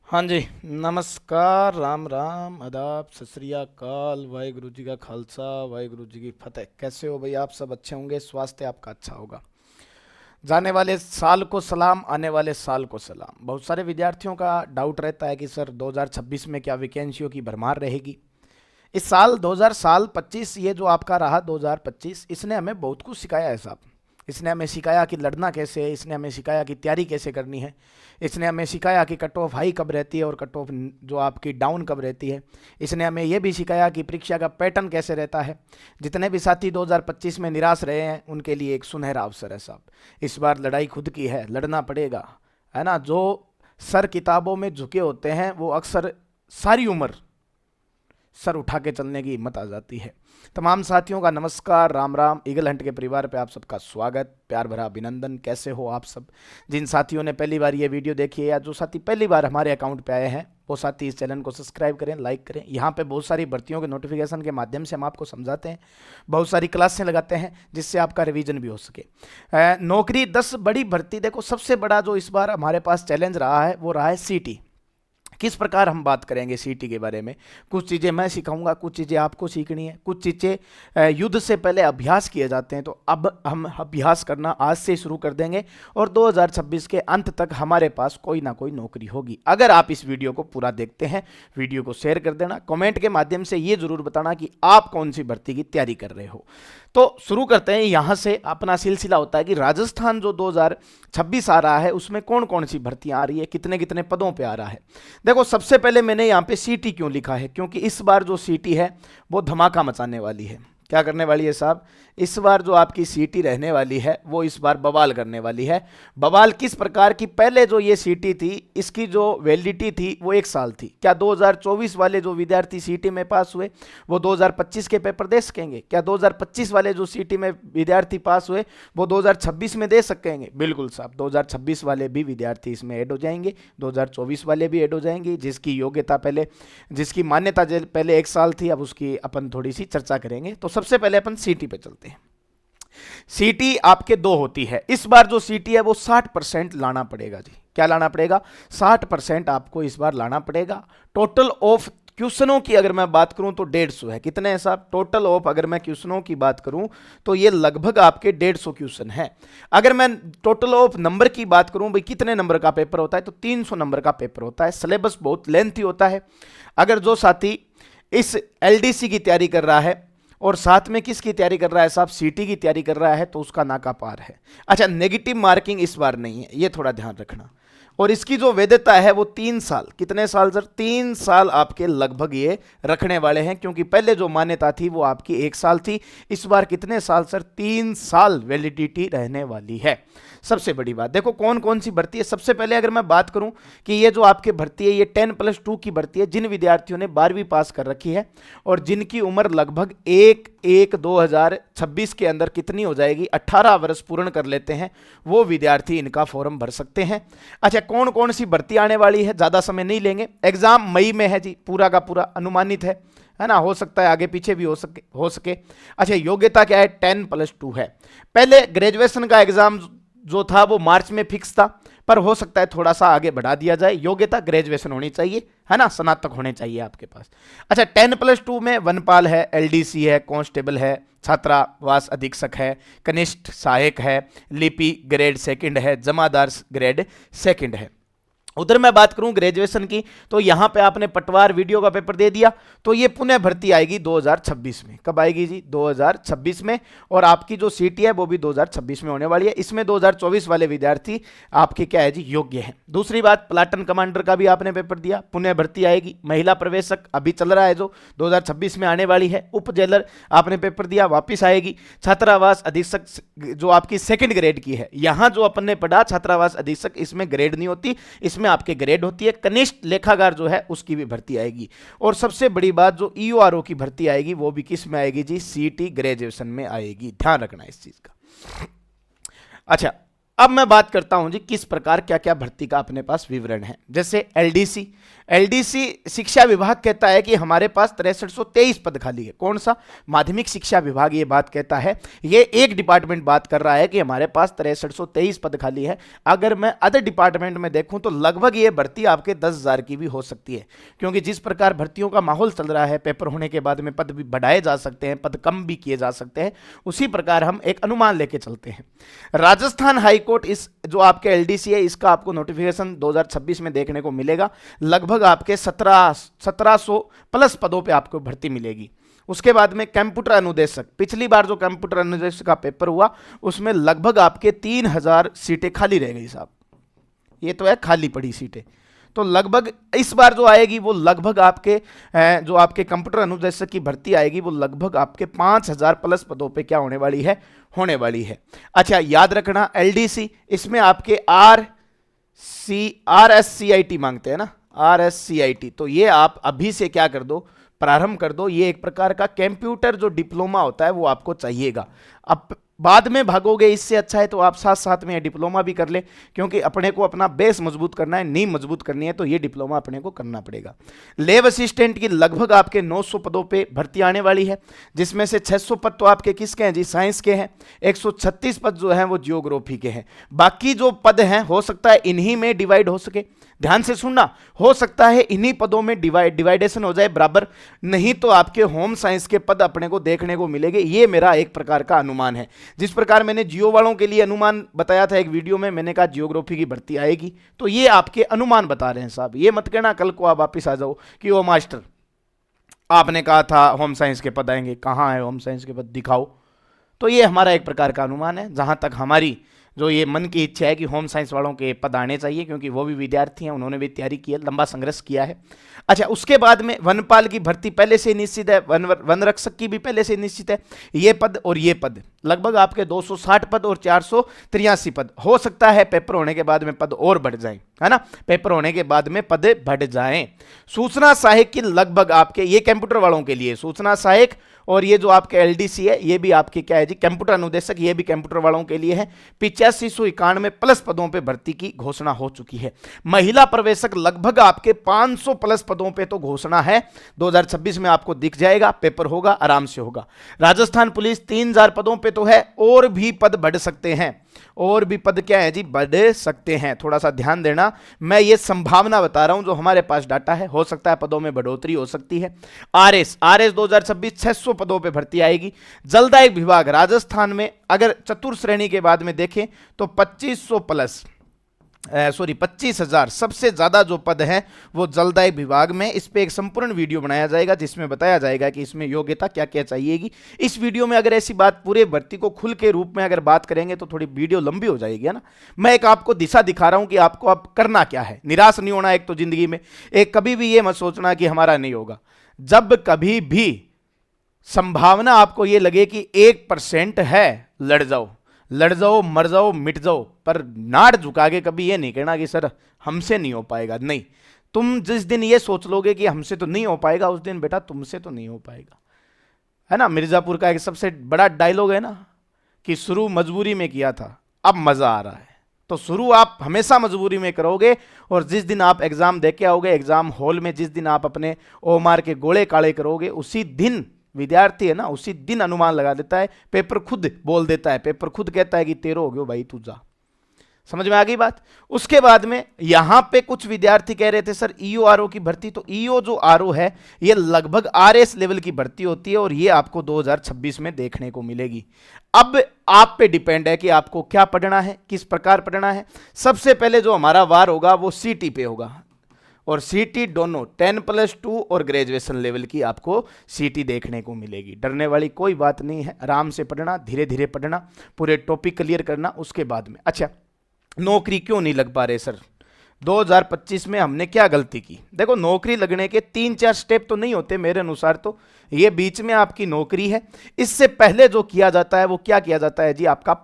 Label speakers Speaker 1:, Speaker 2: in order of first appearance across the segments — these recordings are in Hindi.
Speaker 1: हाँ जी। नमस्कार, राम राम, आदाब, सत श्री अकाल, वाहिगुरु जी का खालसा, वाहिगुरु जी की फतेह। कैसे हो भाई? आप सब अच्छे होंगे, स्वास्थ्य आपका अच्छा होगा। जाने वाले साल को सलाम, आने वाले साल को सलाम। बहुत सारे विद्यार्थियों का डाउट रहता है कि सर 2026 में क्या वैकेंसियों की भरमार रहेगी। इस साल 2000 साल 25, ये जो आपका रहा 2025, इसने हमें बहुत कुछ सिखाया है साहब। इसने हमें सिखाया कि लड़ना कैसे है, इसने हमें सिखाया कि तैयारी कैसे करनी है, इसने हमें सिखाया कि कट ऑफ हाई कब रहती है और कट ऑफ जो आपकी डाउन कब रहती है। इसने हमें यह भी सिखाया कि परीक्षा का पैटर्न कैसे रहता है। जितने भी साथी 2025 में निराश रहे हैं उनके लिए एक सुनहरा अवसर है साहब। इस बार लड़ाई खुद की है, लड़ना पड़ेगा, है ना। जो सर किताबों में झुके होते हैं वो अक्सर सारी उम्र सर उठा के चलने की हिम्मत आ जाती है। तमाम साथियों का नमस्कार, राम राम। ईगल हंट के परिवार पे आप सबका स्वागत, प्यार भरा अभिनंदन। कैसे हो आप सब? जिन साथियों ने पहली बार ये वीडियो देखी है या जो साथी पहली बार हमारे अकाउंट पे आए हैं वो साथी इस चैनल को सब्सक्राइब करें, लाइक करें। यहाँ पे बहुत सारी भर्तियों के नोटिफिकेशन के माध्यम से हम आपको समझाते हैं, बहुत सारी क्लासें लगाते हैं जिससे आपका रिवीजन भी हो सके। नौकरी 10 बड़ी भर्ती। देखो, सबसे बड़ा जो इस बार हमारे पास चैलेंज रहा है वो रहा है सीटी। किस प्रकार हम बात करेंगे सीटी के बारे में। कुछ चीज़ें मैं सिखाऊंगा, कुछ चीज़ें आपको सीखनी है, कुछ चीज़ें युद्ध से पहले अभ्यास किए जाते हैं, तो अब हम अभ्यास करना आज से शुरू कर देंगे और 2026 के अंत तक हमारे पास कोई ना कोई नौकरी होगी। अगर आप इस वीडियो को पूरा देखते हैं, वीडियो को शेयर कर देना, कमेंट के माध्यम से ये जरूर बताना कि आप कौन सी भर्ती की तैयारी कर रहे हो। तो शुरू करते हैं। यहाँ से अपना सिलसिला होता है कि राजस्थान जो 2026 आ रहा है उसमें कौन कौन सी भर्तियां आ रही है, कितने कितने पदों पे आ रहा है। देखो, सबसे पहले मैंने यहाँ पे सीटी क्यों लिखा है, क्योंकि इस बार जो सीटी है वो धमाका मचाने वाली है। क्या करने वाली है साहब? इस बार जो आपकी सीटी रहने वाली है वो इस बार बवाल करने वाली है। बवाल किस प्रकार की? पहले जो ये सीटी थी इसकी जो वैलिडिटी थी वो 1 साल थी। क्या 2024 वाले जो विद्यार्थी सीटी में पास हुए वो 2025 के पेपर दे सकेंगे? क्या 2025 वाले जो सीटी में विद्यार्थी पास हुए वो 2026 में दे सकेंगे? बिल्कुल साहब, 2026 वाले भी विद्यार्थी इसमें ऐड हो जाएंगे, 2024 वाले भी ऐड हो जाएंगे। जिसकी योग्यता पहले, जिसकी मान्यता पहले 1 साल थी, अब उसकी अपन थोड़ी सी चर्चा करेंगे। तो सबसे पहले अपन सीटी पे चलते हैं। सीटी आपके दो होती है। इस बार जो सीटी है वो 60% लाना पड़ेगा जी। क्या लाना पड़ेगा? 60% आपको इस बार लाना पड़ेगा। टोटल ऑफ क्वेश्चनों की अगर मैं बात करूं तो 150 है। कितने हैं साहब? टोटल ऑफ अगर मैं क्वेश्चनों की बात करूं तो ये लगभग आपके 150 क्वेश्चन है। अगर मैं टोटल ऑफ नंबर की बात करूं, भाई कितने नंबर का पेपर होता है, तो 300 नंबर का पेपर होता है। सिलेबस बहुत लेंथी होता है। अगर जो साथी इस एलडीसी की तैयारी कर रहा है और साथ में किसकी तैयारी कर रहा है साहब? सीटी की तैयारी कर रहा है, तो उसका नाका पार है। अच्छा, नेगेटिव मार्किंग इस बार नहीं है, ये थोड़ा ध्यान रखना। और इसकी जो वैधता है वो 3 साल। कितने साल सर? 3 साल आपके लगभग ये रखने वाले हैं, क्योंकि पहले जो मान्यता थी वो आपकी 1 साल थी। इस बार कितने साल सर? 3 साल वैलिडिटी रहने वाली है। सबसे बड़ी बात देखो कौन कौन सी भर्ती है। सबसे पहले अगर मैं बात करूं कि ये जो आपकी भर्ती है ये 10+2 की भर्ती है, जिन विद्यार्थियों ने 12वीं पास कर रखी है और जिनकी उम्र लगभग 1/1/2026 के अंदर कितनी हो जाएगी? 18 वर्ष पूर्ण कर लेते हैं, वो विद्यार्थी इनका फॉर्म भर सकते हैं। अच्छा, कौन कौन सी भर्ती आने वाली है? ज्यादा समय नहीं लेंगे। एग्जाम मई में है जी, पूरा का पूरा अनुमानित है ना। हो सकता है आगे पीछे भी हो सके। अच्छा, योग्यता क्या है? 10+2 है। पहले ग्रेजुएशन का एग्जाम जो था वो मार्च में फिक्स था, पर हो सकता है थोड़ा सा आगे बढ़ा दिया जाए। योग्यता ग्रेजुएशन होनी चाहिए, है ना, स्नातक होने चाहिए आपके पास। अच्छा, 10+2 में वनपाल है, एलडीसी है, कांस्टेबल है, छात्रावास अधीक्षक है, कनिष्ठ सहायक है, लिपि ग्रेड 2 है, जमादार ग्रेड 2 है। उधर मैं बात करूं ग्रेजुएशन की, तो यहां पे आपने पटवार वीडियो का पेपर दे दिया तो ये पुनः भर्ती आएगी 2026 में। कब आएगी जी? 2026 में। और आपकी जो सीटी है वो भी 2026 में होने वाली है। इसमें 2024 वाले विद्यार्थी आपके क्या है जी? योग्य हैं। दूसरी बात, प्लाटन कमांडर का भी आपने पेपर दिया, पुनः भर्ती आएगी। महिला प्रवेशक अभी चल रहा है जो 2026 में आने वाली है। उप जेलर आपने पेपर दिया, वापिस आएगी। छात्रावास अधीक्षक जो आपकी 2nd ग्रेड की है, यहां जो अपन ने पढ़ा छात्रावास अधीक्षक, इसमें ग्रेड नहीं होती, इसमें आपके ग्रेड होती है। कनिष्ठ लेखाकार जो है उसकी भी भर्ती आएगी। और सबसे बड़ी बात, जो ईओआरओ की भर्ती आएगी वो भी किस में आएगी जी? सीटी ग्रेजुएशन में आएगी। ध्यान रखना इस चीज का। अच्छा, अब मैं बात करता हूं जी किस प्रकार क्या क्या भर्ती का अपने पास विवरण है। जैसे एलडीसी, एलडीसी शिक्षा विभाग कहता है कि हमारे पास 6323 पद खाली है। कौन सा? माध्यमिक शिक्षा विभाग ये बात कहता है। ये एक डिपार्टमेंट बात कर रहा है कि हमारे पास 6323 पद खाली है। अगर मैं अदर डिपार्टमेंट में देखूं तो लगभग ये भर्ती आपके 10,000 की भी हो सकती है, क्योंकि जिस प्रकार भर्तियों का माहौल चल रहा है, पेपर होने के बाद में पद भी बढ़ाए जा सकते हैं, पद कम भी किए जा सकते हैं, उसी प्रकार हम एक अनुमान लेके चलते हैं। राजस्थान हाईकोर्ट इस जो आपके एलडीसी है इसका आपको नोटिफिकेशन 2026 में देखने को मिलेगा। लगभग आपके 1700 प्लस पदों पे आपको भर्ती मिलेगी। उसके बाद में कंप्यूटर अनुदेशक, पिछली बार जो कंप्यूटर अनुदेशक का पेपर हुआ उसमें लगभग आपके 3000 सीटें खाली रह गई साहब। ये तो है खाली पड़ी सीटें। तो लगभग इस बार जो आएगी वो लगभग आपके जो आपके कंप्यूटर अनुदेशक की भर्ती आएगी वो लगभग आपके 5000 प्लस पदों पे क्या होने वाली है। अच्छा, याद रखना एलडीसी इसमें आपके RSCIT मांगते हैं ना, RSCIT। तो ये आप अभी से क्या कर दो, प्रारंभ कर दो। ये एक प्रकार का कंप्यूटर जो डिप्लोमा होता है वो आपको चाहिएगा। अब बाद में भागोगे, इससे अच्छा है तो आप साथ साथ में डिप्लोमा भी कर ले, क्योंकि अपने को अपना बेस मजबूत करना है, नींव मजबूत करनी है, तो ये डिप्लोमा अपने को करना पड़ेगा। लैब असिस्टेंट की लगभग आपके 900 पदों पे भर्ती आने वाली है, जिसमें से 600 पद तो आपके किसके हैं जी? साइंस के हैं। 136 पद जो हैं वो जियोग्राफी के हैं। बाकी जो पद हैं हो सकता है इन्हीं में डिवाइड हो सके। ध्यान से सुनना, हो सकता है इन्हीं पदों में डिवाइडेशन हो जाए बराबर, नहीं तो आपके होम साइंस के पद अपने को देखने को मिलेंगे। ये मेरा एक प्रकार का अनुमान है। जिस प्रकार मैंने जियो वालों के लिए अनुमान बताया था एक वीडियो में, मैंने कहा जियोग्राफी की भर्ती आएगी, तो ये आपके अनुमान बता रहे हैं साहब। ये मत कहना कल को आप वापिस आ जाओ कि ओ मास्टर आपने कहा था होम साइंस के पद आएंगे, कहाँ है होम साइंस के पद, दिखाओ। तो ये हमारा एक प्रकार का अनुमान है, जहां तक हमारी जो ये मन की इच्छा है कि होम साइंस वालों के पद आने चाहिए, क्योंकि वो भी विद्यार्थी हैं, उन्होंने भी तैयारी की है, लंबा संघर्ष किया है। अच्छा, उसके बाद में वनपाल की भर्ती पहले से निश्चित है, वन रक्षक की भी पहले से निश्चित है। ये पद और ये पद लगभग आपके 260 पद और 483 पद। हो सकता है पेपर होने के बाद में पद और बढ़ जाएं, है ना, पेपर होने के बाद में पद बढ़ जाएं। सूचना सहायक की लगभग आपके, ये कंप्यूटर वालों के लिए सूचना सहायक, और ये जो आपके एलडीसी है ये भी आपके क्या है जी? कंप्यूटर अनुदेशक, ये भी कंप्यूटर वालों के लिए है। 8591 प्लस पदों पे भर्ती की घोषणा हो चुकी है। महिला प्रवेशक लगभग आपके 500 प्लस पदों पे तो घोषणा है, 2026 में आपको दिख जाएगा, पेपर होगा, आराम से होगा। राजस्थान पुलिस 3000 पदों पे तो है, और भी पद बढ़ सकते हैं, और भी पद क्या है जी? बढ़ सकते हैं। थोड़ा सा ध्यान देना, मैं ये संभावना बता रहा हूं जो हमारे पास डाटा है, हो सकता है पदों में बढ़ोतरी हो सकती है। आरएस 2026 600 पदों पे भर्ती आएगी। जलदायक विभाग राजस्थान में अगर चतुर्थ श्रेणी के बाद में देखें तो 2500 प्लस 25,000 सबसे ज्यादा जो पद हैं वो जलदायक विभाग में। इस पे एक संपूर्ण वीडियो बनाया जाएगा जिसमें बताया जाएगा कि इसमें योग्यता क्या क्या चाहिएगी। इस वीडियो में अगर ऐसी बात पूरे भर्ती को खुल के रूप में अगर बात करेंगे तो थोड़ी वीडियो लंबी हो जाएगी, है ना। मैं एक आपको दिशा दिखा रहा हूं कि आपको अब करना क्या है। निराश नहीं होना एक तो जिंदगी में, एक कभी भी ये मत सोचना कि हमारा नहीं होगा। जब कभी भी संभावना आपको ये लगे कि 1% है, लड़ जाओ, मर जाओ, मिट जाओ, पर नाड़ झुका के कभी ये नहीं कहना कि सर हमसे नहीं हो पाएगा। नहीं, तुम जिस दिन ये सोच लोगे कि हमसे तो नहीं हो पाएगा, उस दिन बेटा तुमसे तो नहीं हो पाएगा, है ना। मिर्जापुर का एक सबसे बड़ा डायलॉग है ना कि शुरू मजबूरी में किया था, अब मजा आ रहा है। तो शुरू आप हमेशा मजबूरी में करोगे, और जिस दिन आप एग्जाम दे के आओगे, एग्जाम हॉल में जिस दिन आप अपने ओमार के गोले काले करोगे, उसी दिन विद्यार्थी है ना, उसी दिन अनुमान लगा देता है, पेपर खुद बोल देता है, पेपर खुद कहता है कि तेरो हो गयो भाई, तू जा। समझ में आ गई बात। उसके बाद में यहां पे कुछ विद्यार्थी कह रहे थे सर ईओ आरओ की भर्ती, तो ईओ जो आरओ है ये लगभग आरएस लेवल की भर्ती होती है, और ये आपको 2026 में देखने को मिलेगी। अब आप पे डिपेंड है कि आपको क्या पढ़ना है, किस प्रकार पढ़ना है। सबसे पहले जो हमारा वार होगा वो सीटी पे होगा, और सीटी दोनों 10+2 और ग्रेजुएशन लेवल की आपको सीटी देखने को मिलेगी। डरने वाली कोई बात नहीं है, आराम से पढ़ना, धीरे धीरे पढ़ना, पूरे टॉपिक क्लियर करना। उसके बाद में अच्छा, नौकरी क्यों नहीं लग पा रहे सर? 2025 में हमने क्या गलती की? देखो, नौकरी लगने के 3-4 स्टेप तो नहीं होते मेरे अनुसार, तो ये बीच में आपकी नौकरी है। इससे पहले जो किया जाता है वो क्या किया जाता है जी? आपका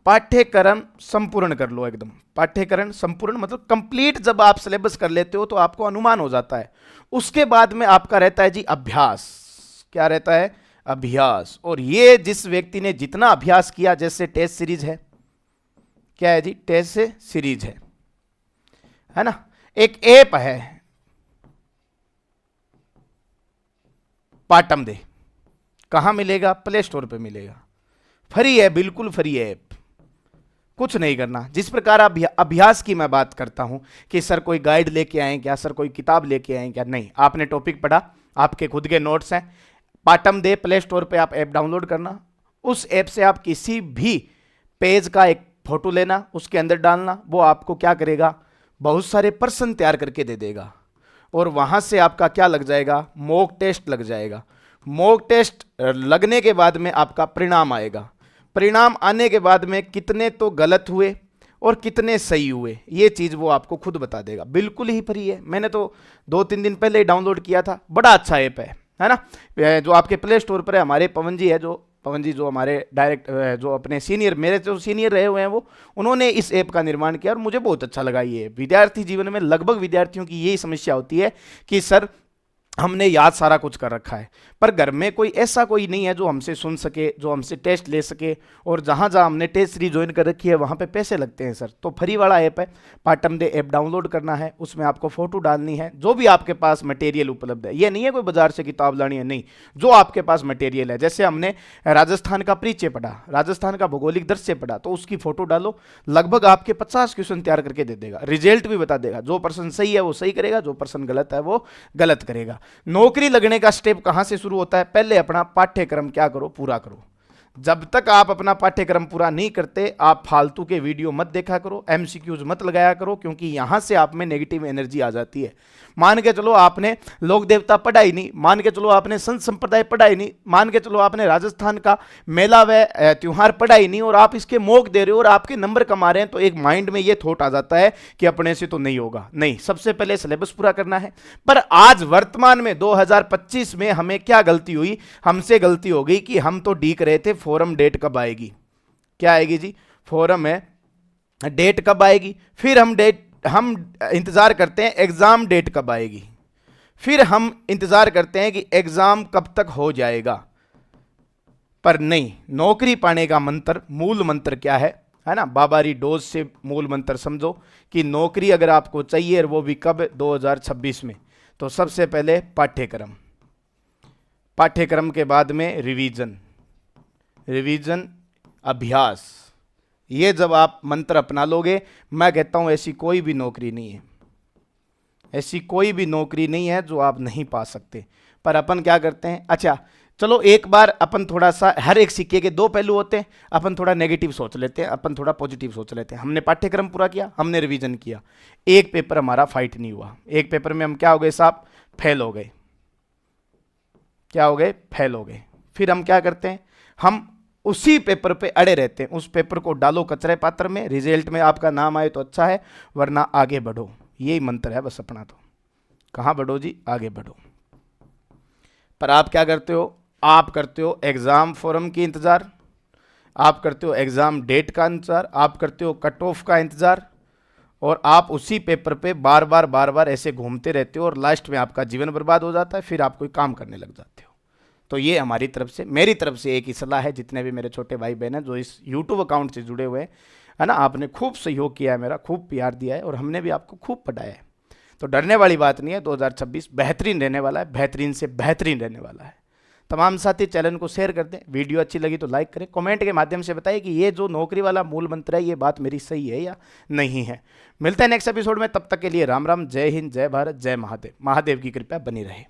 Speaker 1: पाठ्यक्रम संपूर्ण कर लो एकदम। पाठ्यक्रम संपूर्ण मतलब कंप्लीट। जब आप सिलेबस कर लेते हो तो आपको अनुमान हो जाता है। उसके बाद में आपका रहता है जी अभ्यास। क्या रहता है? अभ्यास। और ये जिस व्यक्ति ने जितना अभ्यास किया, जैसे टेस्ट सीरीज है, क्या है जी? टेस्ट सीरीज है ना। एक ऐप है पाटम दे, कहां मिलेगा? प्ले स्टोर पे मिलेगा। फ्री है, बिल्कुल फ्री है ऐप, कुछ नहीं करना। जिस प्रकार अभ्यास की मैं बात करता हूं कि सर कोई गाइड लेके आए क्या, सर कोई किताब लेके आए क्या, नहीं, आपने टॉपिक पढ़ा, आपके खुद के नोट्स हैं, पाटम दे प्ले स्टोर पे आप ऐप डाउनलोड करना, उस ऐप से आप किसी भी पेज का एक फोटो लेना, उसके अंदर डालना, वो आपको क्या करेगा, बहुत सारे प्रश्न तैयार करके दे देगा, और वहां से आपका क्या लग जाएगा, मॉक टेस्ट लग जाएगा। मॉक टेस्ट लगने के बाद में आपका परिणाम आएगा, परिणाम आने के बाद में कितने तो गलत हुए और कितने सही हुए, ये चीज़ वो आपको खुद बता देगा। बिल्कुल ही फ्री है, मैंने तो 2-3 दिन पहले ही डाउनलोड किया था, बड़ा अच्छा ऐप है ना, जो आपके प्ले स्टोर पर है। हमारे पवन जी है, जो हमारे डायरेक्ट जो अपने सीनियर, मेरे जो सीनियर रहे हुए हैं, वो उन्होंने इस ऐप का निर्माण किया और मुझे बहुत अच्छा लगा ये। विद्यार्थी जीवन में लगभग विद्यार्थियों की यही समस्या होती है कि सर हमने याद सारा कुछ कर रखा है, पर घर में कोई ऐसा कोई नहीं है जो हमसे सुन सके, जो हमसे टेस्ट ले सके, और जहाँ जहाँ हमने टेस्ट सीरीज ज्वाइन कर रखी है वहाँ पे पैसे लगते हैं सर। तो फ्री वाला ऐप है, पाटम दे ऐप डाउनलोड करना है, उसमें आपको फोटो डालनी है, जो भी आपके पास मटेरियल उपलब्ध है, ये नहीं है कोई बाजार से किताब लानी है, नहीं, जो आपके पास मटेरियल है। जैसे हमने राजस्थान का परिचय पढ़ा, राजस्थान का भौगोलिक दृश्य पढ़ा, तो उसकी फोटो डालो, लगभग आपके 50 क्वेश्चन तैयार करके दे देगा, रिजल्ट भी बता देगा, जो पर्सन सही है वो सही करेगा, जो पर्सन गलत है वो गलत करेगा। नौकरी लगने का स्टेप कहां से शुरू होता है? पहले अपना पाठ्यक्रम क्या करो, पूरा करो। जब तक आप अपना पाठ्यक्रम पूरा नहीं करते, आप फालतू के वीडियो मत देखा करो, एमसीक्यूज मत लगाया करो, क्योंकि यहां से आप में नेगेटिव एनर्जी आ जाती है। मान के चलो आपने लोक देवता पढ़ा ही नहीं, मान के चलो आपने संत संप्रदाय पढ़ा ही नहीं, मान के चलो आपने राजस्थान का मेला व त्योहार पढ़ा ही नहीं, और आप इसके मॉक दे रहे हो और आपके नंबर कमा रहे हैं, तो एक माइंड में ये थॉट आ जाता है कि अपने से तो नहीं होगा। नहीं, सबसे पहले सिलेबस पूरा करना है। पर आज वर्तमान में 2025 में हमें क्या गलती हुई? हमसे गलती हो गई कि हम तो डीक रहे थे फोरम डेट कब आएगी। क्या आएगी जी? फोरम है, डेट कब आएगी, फिर हम इंतजार करते हैं एग्जाम डेट कब आएगी, फिर हम इंतजार करते हैं कि एग्जाम कब तक हो जाएगा। पर नहीं, नौकरी पाने का मंत्र, मूल मंत्र क्या है ना, बाबारी डोज से मूल मंत्र समझो कि नौकरी अगर आपको चाहिए, और वो भी कब? 2026 में। तो सबसे पहले पाठ्यक्रम, पाठ्यक्रम के बाद में रिवीजन, रिवीजन, अभ्यास, ये जब आप मंत्र अपना लोगे, मैं कहता हूं ऐसी कोई भी नौकरी नहीं है, ऐसी कोई भी नौकरी नहीं है जो आप नहीं पा सकते। पर अपन क्या करते हैं, अच्छा चलो एक बार अपन थोड़ा सा, हर एक सिक्के के दो पहलू होते हैं, अपन थोड़ा नेगेटिव सोच लेते हैं, अपन थोड़ा पॉजिटिव सोच लेते हैं। हमने पाठ्यक्रम पूरा किया, हमने रिवीजन किया, एक पेपर हमारा फाइट नहीं हुआ, एक पेपर में हम क्या हो गए साहब? फेल हो गए। क्या हो गए? फेल हो गए। फिर हम क्या करते हैं? हम उसी पेपर पे अड़े रहते हैं, उस पेपर को डालो कचरे पात्र में, रिजल्ट में आपका नाम आए तो अच्छा है, वरना आगे बढ़ो। यही मंत्र है बस अपना। तो कहां बढ़ो जी? आगे बढ़ो। पर आप क्या करते हो? आप करते हो एग्जाम फॉरम की इंतजार, आप करते हो एग्जाम डेट का इंतजार, आप करते हो कट ऑफ का इंतजार, और आप उसी पेपर पे बार बार ऐसे घूमते रहते हो, और लास्ट में आपका जीवन बर्बाद हो जाता है, फिर आप कोई काम करने लग जाते हो। तो ये हमारी तरफ से, मेरी तरफ से एक ही सलाह है, जितने भी मेरे छोटे भाई बहन हैं जो इस यूट्यूब अकाउंट से जुड़े हुए हैं, है ना, आपने खूब सहयोग किया है मेरा, खूब प्यार दिया है, और हमने भी आपको खूब पढ़ाया है। तो डरने वाली बात नहीं है, 2026 बेहतरीन रहने वाला है, बेहतरीन से बेहतरीन रहने वाला है। तमाम साथी चैनल को शेयर कर दें, वीडियो अच्छी लगी तो लाइक करें, कमेंट के माध्यम से बताइए कि ये जो नौकरी वाला मूल मंत्र है, ये बात मेरी सही है या नहीं है। मिलते हैं नेक्स्ट एपिसोड में, तब तक के लिए राम राम, जय हिंद, जय भारत, जय महादेव। महादेव की कृपा बनी रहे।